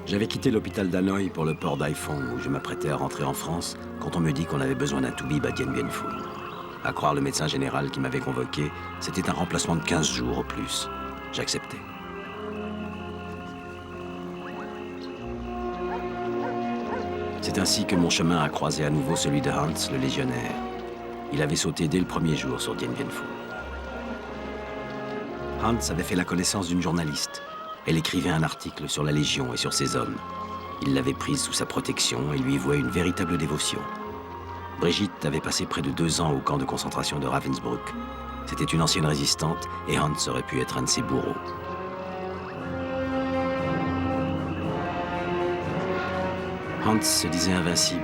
J'avais quitté l'hôpital d'Hanoï pour le port d'Haiphong où je m'apprêtais à rentrer en France quand on me dit qu'on avait besoin d'un toubib à Dien Bien Phu. À croire le médecin général qui m'avait convoqué, c'était un remplacement de 15 jours au plus. J'acceptais. C'est ainsi que mon chemin a croisé à nouveau celui de Hans, le légionnaire. Il avait sauté dès le premier jour sur Dien Bien Phu. Hans avait fait la connaissance d'une journaliste. Elle écrivait un article sur la Légion et sur ses hommes. Il l'avait prise sous sa protection et lui vouait une véritable dévotion. Brigitte avait passé près de 2 ans au camp de concentration de Ravensbrück. C'était une ancienne résistante et Hans aurait pu être un de ses bourreaux. Hans se disait invincible.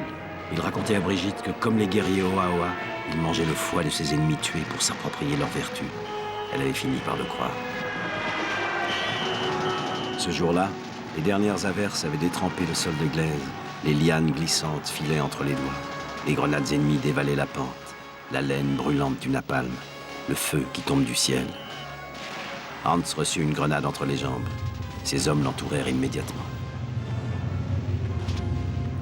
Il racontait à Brigitte que, comme les guerriers Oaoa, il mangeait le foie de ses ennemis tués pour s'approprier leurs vertus. Elle avait fini par le croire. Ce jour-là, les dernières averses avaient détrempé le sol de glaise. Les lianes glissantes filaient entre les doigts. Les grenades ennemies dévalaient la pente. La laine brûlante du napalm. Le feu qui tombe du ciel. Hans reçut une grenade entre les jambes. Ses hommes l'entourèrent immédiatement.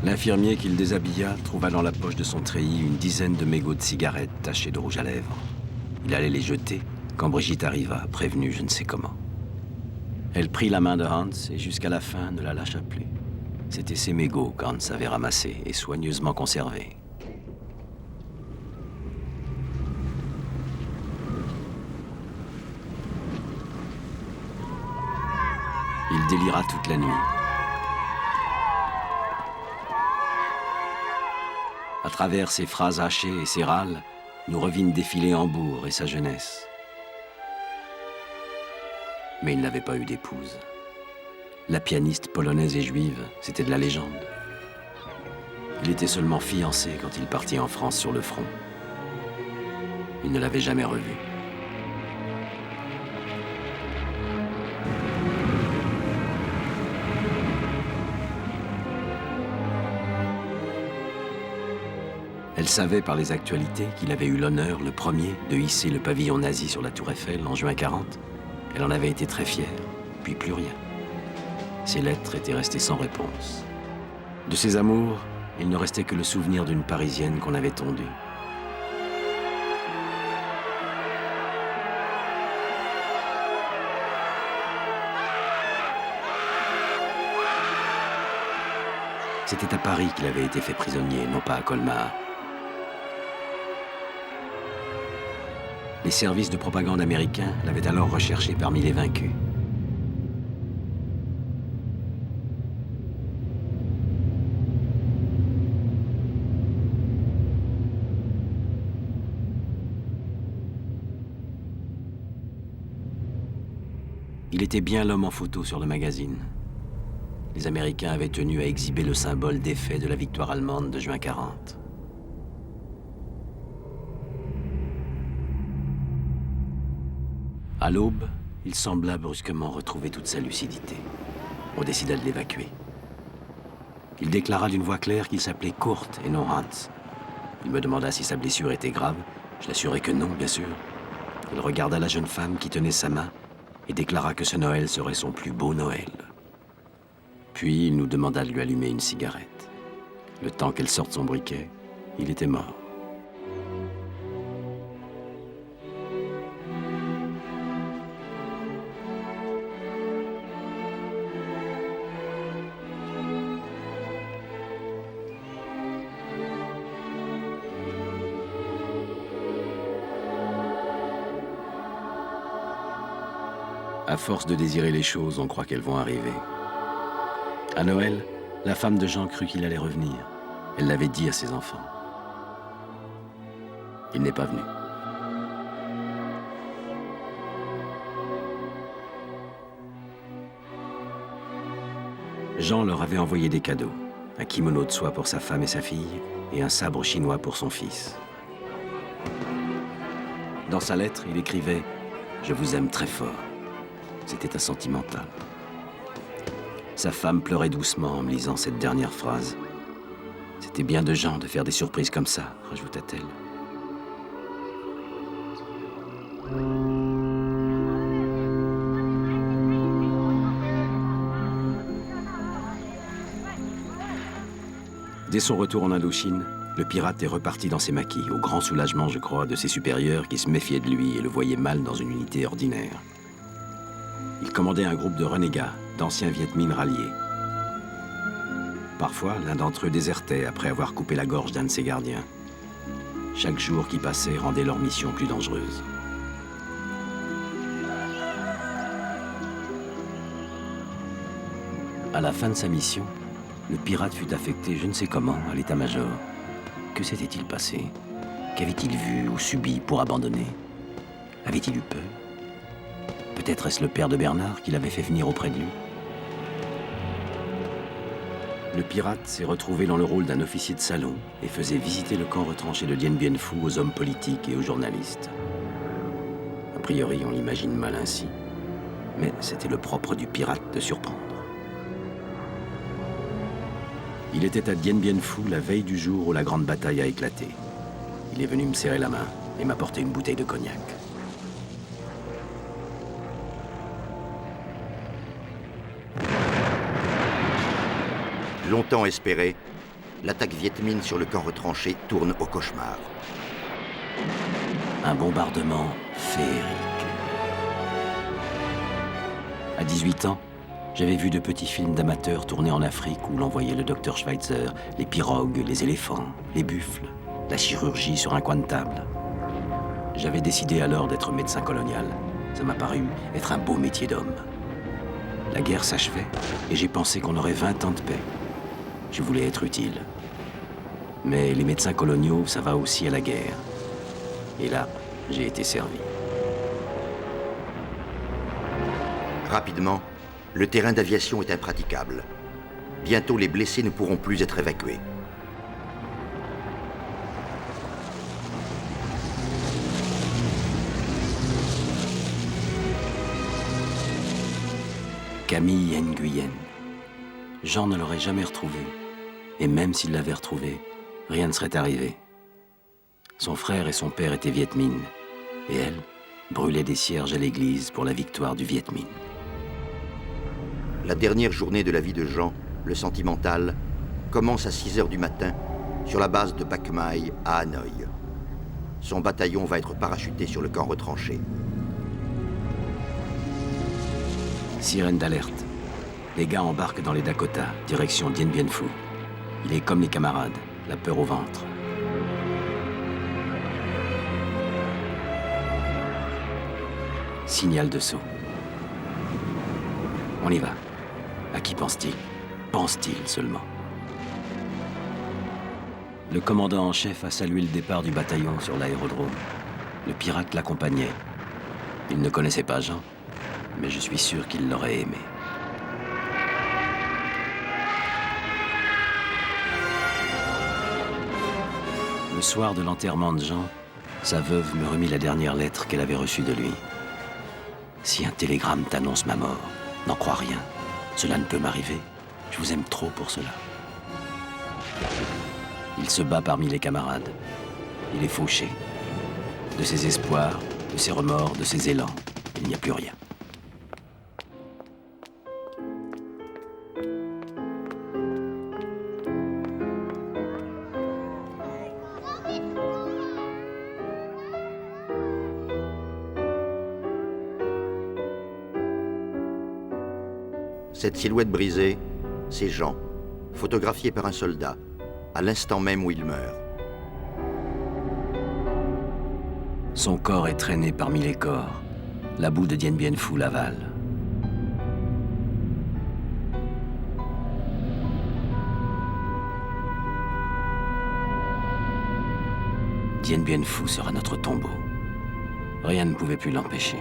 L'infirmier qui le déshabilla trouva dans la poche de son treillis une dizaine de mégots de cigarettes tachés de rouge à lèvres. Il allait les jeter quand Brigitte arriva, prévenue je ne sais comment. Elle prit la main de Hans et jusqu'à la fin ne la lâcha plus. C'étaient ces mégots qu'Hans avait ramassés et soigneusement conservés. Il délira toute la nuit. À travers ses phrases hachées et ses râles, nous revîmes défiler Hambourg et sa jeunesse. Mais il n'avait pas eu d'épouse. La pianiste polonaise et juive, c'était de la légende. Il était seulement fiancé quand il partit en France sur le front. Il ne l'avait jamais revue. Elle savait par les actualités qu'il avait eu l'honneur, le premier, de hisser le pavillon nazi sur la Tour Eiffel en juin 40. Elle en avait été très fière, puis plus rien. Ses lettres étaient restées sans réponse. De ses amours, il ne restait que le souvenir d'une Parisienne qu'on avait tondue. C'était à Paris qu'il avait été fait prisonnier, non pas à Colmar. Les services de propagande américains l'avaient alors recherché parmi les vaincus. Il était bien l'homme en photo sur le magazine. Les Américains avaient tenu à exhiber le symbole défait de la victoire allemande de juin 40. À l'aube, il sembla brusquement retrouver toute sa lucidité. On décida de l'évacuer. Il déclara d'une voix claire qu'il s'appelait Kurt et non Hans. Il me demanda si sa blessure était grave. Je l'assurai que non, bien sûr. Il regarda la jeune femme qui tenait sa main et déclara que ce Noël serait son plus beau Noël. Puis il nous demanda de lui allumer une cigarette. Le temps qu'elle sorte son briquet, il était mort. À force de désirer les choses, on croit qu'elles vont arriver. À Noël, la femme de Jean crut qu'il allait revenir. Elle l'avait dit à ses enfants. Il n'est pas venu. Jean leur avait envoyé des cadeaux. Un kimono de soie pour sa femme et sa fille, et un sabre chinois pour son fils. Dans sa lettre, il écrivait « Je vous aime très fort ». C'était un sentimental. Sa femme pleurait doucement en me lisant cette dernière phrase. C'était bien de Jean de faire des surprises comme ça, rajouta-t-elle. Dès son retour en Indochine, le pirate est reparti dans ses maquis, au grand soulagement, je crois, de ses supérieurs qui se méfiaient de lui et le voyaient mal dans une unité ordinaire. Il commandait un groupe de renégats, d'anciens Viet Minh ralliés. Parfois, l'un d'entre eux désertait après avoir coupé la gorge d'un de ses gardiens. Chaque jour qui passait rendait leur mission plus dangereuse. À la fin de sa mission, le pirate fut affecté je ne sais comment à l'état-major. Que s'était-il passé? Qu'avait-il vu ou subi pour abandonner? Avait-il eu peur? Peut-être est-ce le père de Bernard qui l'avait fait venir auprès de lui? Le pirate s'est retrouvé dans le rôle d'un officier de salon et faisait visiter le camp retranché de Dien Bien Phu aux hommes politiques et aux journalistes. A priori, on l'imagine mal ainsi. Mais c'était le propre du pirate de surprendre. Il était à Dien Bien Phu la veille du jour où la grande bataille a éclaté. Il est venu me serrer la main et m'apporter une bouteille de cognac. Longtemps espérée, l'attaque Viet Minh sur le camp retranché tourne au cauchemar. Un bombardement féerique. À 18 ans, j'avais vu de petits films d'amateurs tournés en Afrique où l'on voyait le docteur Schweitzer, les pirogues, les éléphants, les buffles, la chirurgie sur un coin de table. J'avais décidé alors d'être médecin colonial. Ça m'a paru être un beau métier d'homme. La guerre s'achevait et j'ai pensé qu'on aurait 20 ans de paix. Je voulais être utile. Mais les médecins coloniaux, ça va aussi à la guerre. Et là, j'ai été servi. Rapidement, le terrain d'aviation est impraticable. Bientôt, les blessés ne pourront plus être évacués. Camille Nguyen. Jean ne l'aurait jamais retrouvé. Et même s'il l'avait retrouvé, rien ne serait arrivé. Son frère et son père étaient Viet Minh. Et elle brûlait des cierges à l'église pour la victoire du Viet Minh. La dernière journée de la vie de Jean, le sentimental, commence à 6 heures du matin sur la base de Bac Mai à Hanoï. Son bataillon va être parachuté sur le camp retranché. Sirène d'alerte. Les gars embarquent dans les Dakota, direction Dien Bien Phu. Il est comme les camarades, la peur au ventre. Signal de saut. On y va. À qui pense-t-il? Pense-t-il seulement? Le commandant en chef a salué le départ du bataillon sur l'aérodrome. Le pirate l'accompagnait. Il ne connaissait pas Jean, mais je suis sûr qu'il l'aurait aimé. Le soir de l'enterrement de Jean, sa veuve me remit la dernière lettre qu'elle avait reçue de lui. « Si un télégramme t'annonce ma mort, n'en crois rien. Cela ne peut m'arriver. Je vous aime trop pour cela. » Il se bat parmi les camarades. Il est fauché. De ses espoirs, de ses remords, de ses élans, il n'y a plus rien. Cette silhouette brisée, c'est Jean, photographié par un soldat, à l'instant même où il meurt. Son corps est traîné parmi les corps. La boue de Dien Bien Phu l'avale. Dien Bien Phu sera notre tombeau. Rien ne pouvait plus l'empêcher.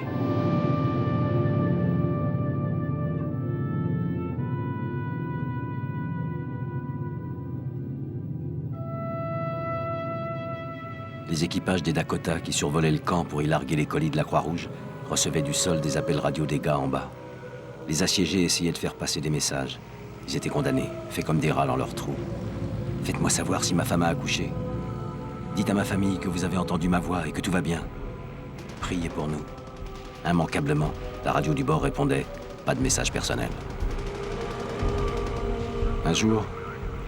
Les équipages des Dakota qui survolaient le camp pour y larguer les colis de la Croix-Rouge recevaient du sol des appels radio des gars en bas. Les assiégés essayaient de faire passer des messages. Ils étaient condamnés, faits comme des rats dans leur trou. « Faites-moi savoir si ma femme a accouché. Dites à ma famille que vous avez entendu ma voix et que tout va bien. Priez pour nous. » Immanquablement, la radio du bord répondait « Pas de message personnel. » Un jour,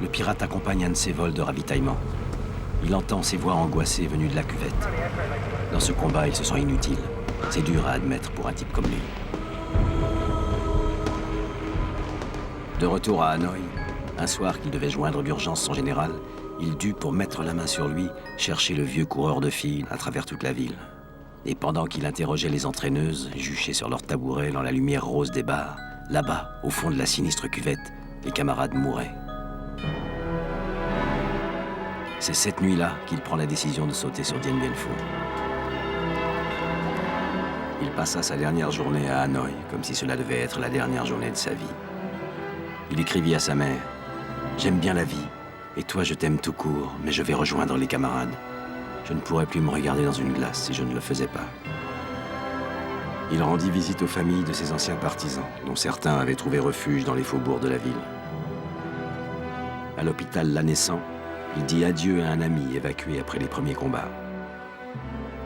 le pirate accompagne un de ses vols de ravitaillement. Il entend ses voix angoissées venues de la cuvette. Dans ce combat, il se sent inutile. C'est dur à admettre pour un type comme lui. De retour à Hanoï, un soir qu'il devait joindre d'urgence son général, il dut, pour mettre la main sur lui, chercher le vieux coureur de filles à travers toute la ville. Et pendant qu'il interrogeait les entraîneuses, juchées sur leur tabouret dans la lumière rose des bars, là-bas, au fond de la sinistre cuvette, les camarades mouraient. C'est cette nuit-là qu'il prend la décision de sauter sur Dien Bien Phu. Il passa sa dernière journée à Hanoï, comme si cela devait être la dernière journée de sa vie. Il écrivit à sa mère « J'aime bien la vie, et toi je t'aime tout court, mais je vais rejoindre les camarades. Je ne pourrais plus me regarder dans une glace si je ne le faisais pas. » Il rendit visite aux familles de ses anciens partisans, dont certains avaient trouvé refuge dans les faubourgs de la ville. À l'hôpital La Naissant, il dit adieu à un ami évacué après les premiers combats.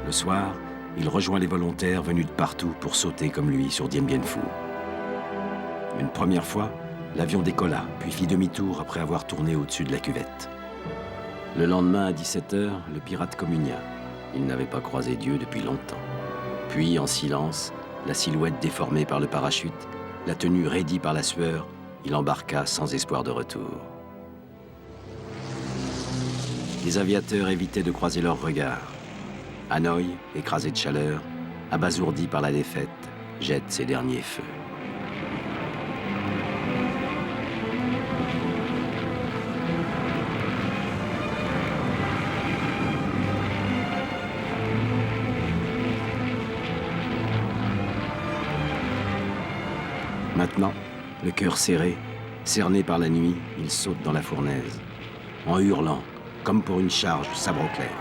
Le soir, il rejoint les volontaires venus de partout pour sauter comme lui sur Dien Bien Phu. Une première fois, l'avion décolla, puis fit demi-tour après avoir tourné au-dessus de la cuvette. Le lendemain, à 17h, le pirate communia. Il n'avait pas croisé Dieu depuis longtemps. Puis, en silence, la silhouette déformée par le parachute, la tenue raidie par la sueur, il embarqua sans espoir de retour. Les aviateurs évitaient de croiser leurs regards. Hanoï, écrasé de chaleur, abasourdi par la défaite, jette ses derniers feux. Maintenant, le cœur serré, cerné par la nuit, il saute dans la fournaise, en hurlant, comme pour une charge sabre au clair.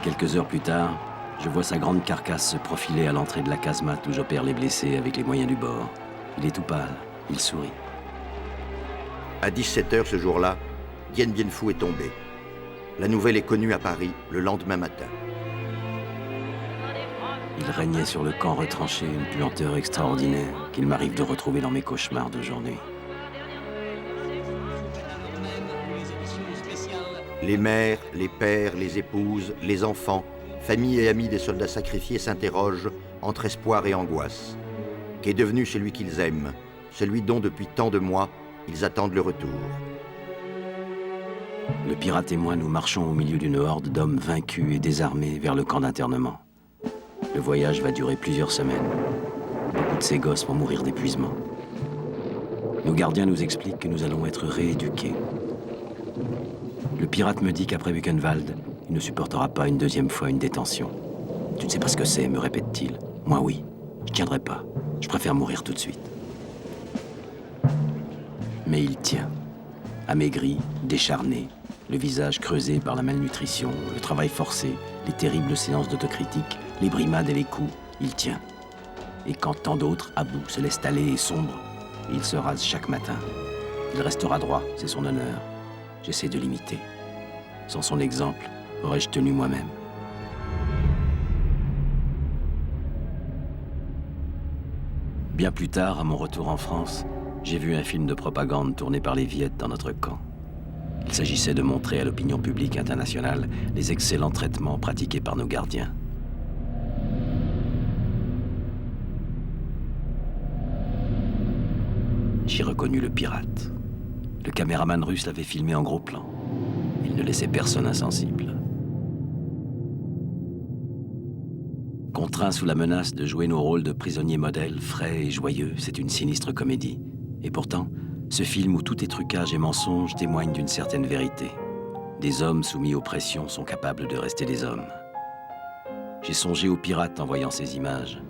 Quelques heures plus tard, je vois sa grande carcasse se profiler à l'entrée de la casemate où j'opère les blessés avec les moyens du bord. Il est tout pâle, il sourit. À 17h ce jour-là, Dien Bien Phu est tombé. La nouvelle est connue à Paris le lendemain matin. Il régnait sur le camp retranché une puanteur extraordinaire qu'il m'arrive de retrouver dans mes cauchemars d'aujourd'hui. Les mères, les pères, les épouses, les enfants, familles et amis des soldats sacrifiés s'interrogent entre espoir et angoisse. Qu'est devenu celui qu'ils aiment, celui dont depuis tant de mois, ils attendent le retour? Le pirate et moi, nous marchons au milieu d'une horde d'hommes vaincus et désarmés vers le camp d'internement. Le voyage va durer plusieurs semaines. Beaucoup de ces gosses vont mourir d'épuisement. Nos gardiens nous expliquent que nous allons être rééduqués. Le pirate me dit qu'après Buchenwald, il ne supportera pas une deuxième fois une détention. « Tu ne sais pas ce que c'est » me répète-t-il. « Moi, oui. Je ne tiendrai pas. Je préfère mourir tout de suite. » Mais il tient. Amaigri, décharné, le visage creusé par la malnutrition, le travail forcé, les terribles séances d'autocritique, les brimades et les coups, il tient. Et quand tant d'autres, à bout, se laissent aller et sombrent, il se rase chaque matin. Il restera droit, c'est son honneur. J'essaie de l'imiter. Sans son exemple, aurais-je tenu moi-même? Bien plus tard, à mon retour en France, j'ai vu un film de propagande tourné par les Viettes dans notre camp. Il s'agissait de montrer à l'opinion publique internationale les excellents traitements pratiqués par nos gardiens. J'y reconnus le pirate. Le caméraman russe l'avait filmé en gros plan. Il ne laissait personne insensible. Contraints sous la menace de jouer nos rôles de prisonniers modèles, frais et joyeux, c'est une sinistre comédie. Et pourtant, ce film où tout est trucage et mensonge témoigne d'une certaine vérité. Des hommes soumis aux pressions sont capables de rester des hommes. J'ai songé aux pirates en voyant ces images.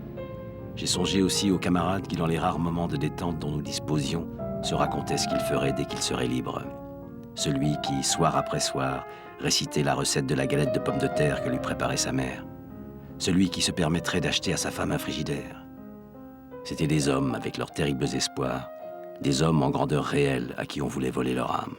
J'ai songé aussi aux camarades qui, dans les rares moments de détente dont nous disposions, se racontaient ce qu'ils feraient dès qu'ils seraient libres. Celui qui, soir après soir, récitait la recette de la galette de pommes de terre que lui préparait sa mère. Celui qui se permettrait d'acheter à sa femme un frigidaire. C'étaient des hommes avec leurs terribles espoirs, des hommes en grandeur réelle à qui on voulait voler leur âme.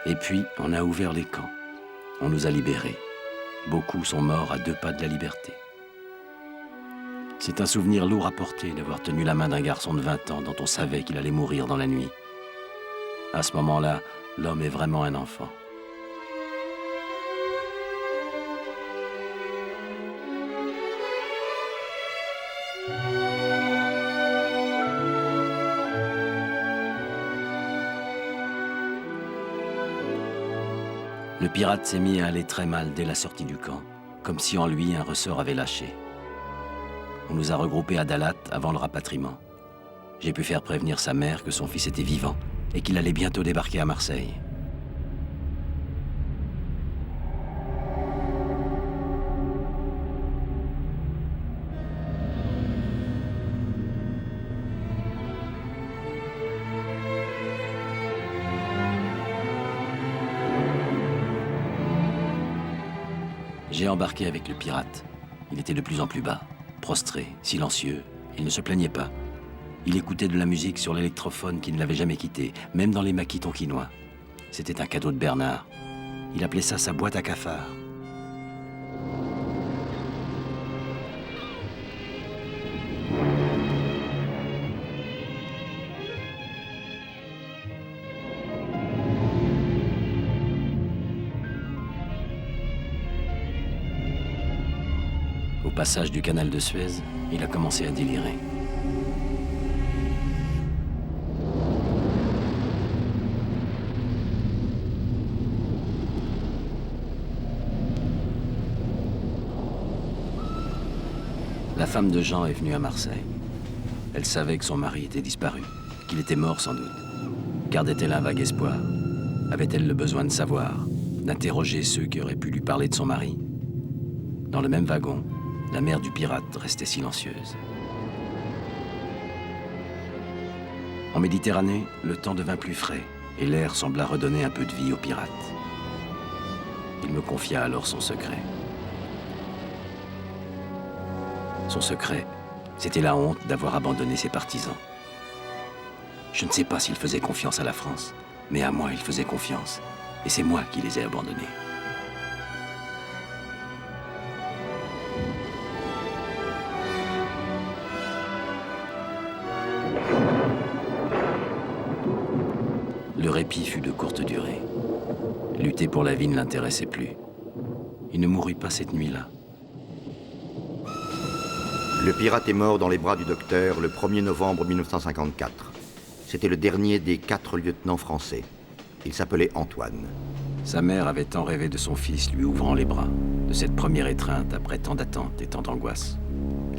Et puis, on a ouvert les camps. On nous a libérés. Beaucoup sont morts à 2 pas de la liberté. C'est un souvenir lourd à porter d'avoir tenu la main d'un garçon de 20 ans dont on savait qu'il allait mourir dans la nuit. À ce moment-là, l'homme est vraiment un enfant. Le pirate s'est mis à aller très mal dès la sortie du camp, comme si en lui un ressort avait lâché. On nous a regroupés à Dalat avant le rapatriement. J'ai pu faire prévenir sa mère que son fils était vivant et qu'il allait bientôt débarquer à Marseille. J'ai embarqué avec le pirate. Il était de plus en plus bas, prostré, silencieux. Il ne se plaignait pas. Il écoutait de la musique sur l'électrophone qui ne l'avait jamais quitté, même dans les maquis tonkinois. C'était un cadeau de Bernard. Il appelait ça sa boîte à cafards. Au passage du canal de Suez, il a commencé à délirer. La femme de Jean est venue à Marseille. Elle savait que son mari était disparu, qu'il était mort sans doute. Gardait-elle un vague espoir? Avait-elle le besoin de savoir, d'interroger ceux qui auraient pu lui parler de son mari? Dans le même wagon, la mère du pirate restait silencieuse. En Méditerranée, le temps devint plus frais et l'air sembla redonner un peu de vie au pirate. Il me confia alors son secret. Son secret, c'était la honte d'avoir abandonné ses partisans. Je ne sais pas s'il faisait confiance à la France, mais à moi il faisait confiance, et c'est moi qui les ai abandonnés. Le répit fut de courte durée. Lutter pour la vie ne l'intéressait plus. Il ne mourut pas cette nuit-là. Le pirate est mort dans les bras du docteur le 1er novembre 1954. C'était le dernier des 4 lieutenants français. Il s'appelait Antoine. Sa mère avait tant rêvé de son fils lui ouvrant les bras, de cette première étreinte après tant d'attentes et tant d'angoisse.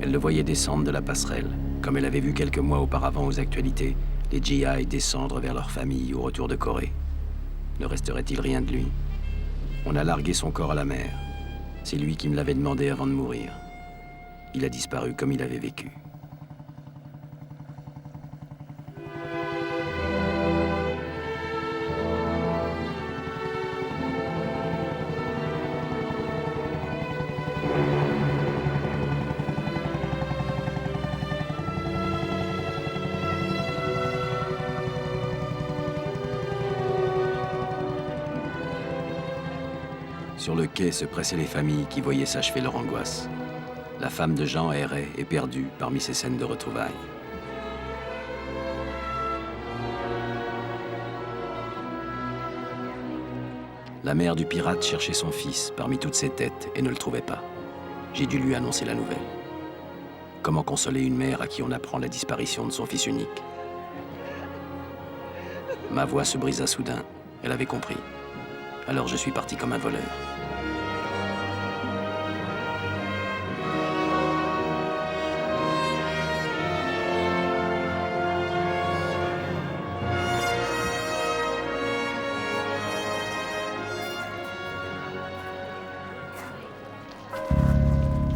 Elle le voyait descendre de la passerelle, comme elle avait vu quelques mois auparavant aux actualités, les GI descendre vers leur famille au retour de Corée. Ne resterait-il rien de lui? On a largué son corps à la mer. C'est lui qui me l'avait demandé avant de mourir. Il a disparu comme il avait vécu. Sur le quai se pressaient les familles qui voyaient s'achever leur angoisse. La femme de Jean errait, éperdue, parmi ces scènes de retrouvailles. La mère du pirate cherchait son fils parmi toutes ces têtes et ne le trouvait pas. J'ai dû lui annoncer la nouvelle. Comment consoler une mère à qui on apprend la disparition de son fils unique? Ma voix se brisa soudain. Elle avait compris. Alors je suis parti comme un voleur.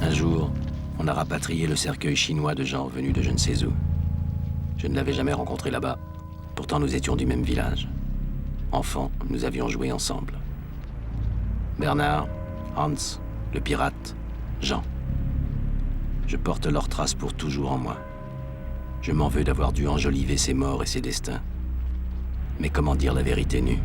Un jour, on a rapatrié le cercueil chinois de Jean venu de je ne sais où. Je ne l'avais jamais rencontré là-bas. Pourtant, nous étions du même village. Enfants, nous avions joué ensemble. Bernard, Hans, le pirate, Jean. Je porte leurs traces pour toujours en moi. Je m'en veux d'avoir dû enjoliver ses morts et ses destins. Mais comment dire la vérité nue?